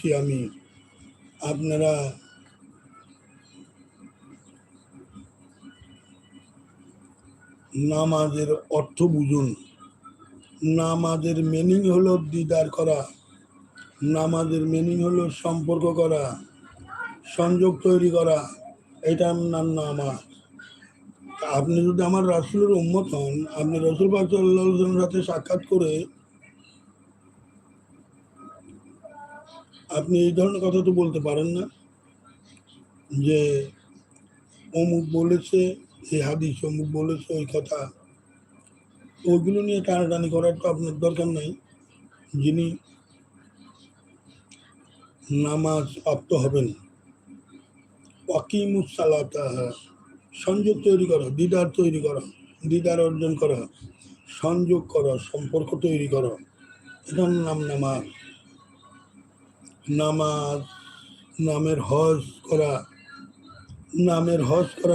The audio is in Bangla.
বলছি আমি, আপনারা নামাজের অর্থ বুঝুন। নামাজের মিনিং হলো দিদার করা, নামাজের মিনিং হলো সম্পর্ক করা, সংযোগ তৈরি করা, এটা নাম নামাজ। আপনি যদি আমার রাসূলের উম্মত হন, আপনি রাসূল পাক সাল্লাল্লাহু আলাইহি ওয়াসাল্লামের সাথে সাক্ষাৎ করে আপনি এই ধরনের কথা তো বলতে পারেন না যে অমুক বলেছে এই হাদিস, অমুক বলেছে ওই কথা। ওইগুলো নিয়ে টানাটানি করার তো আপনার দরকার নাই। যিনি নামাজ প্রাপ্ত হবেন, ওয়াকিমুস সালাতা, সংযোগ তৈরি করা, দিদার তৈরি করা, দিদার অর্জন করা, সংযোগ করা, সম্পর্ক তৈরি করা, এটার নাম নামাজ। নামাজ, নামের হজ করা, নামের হজ করা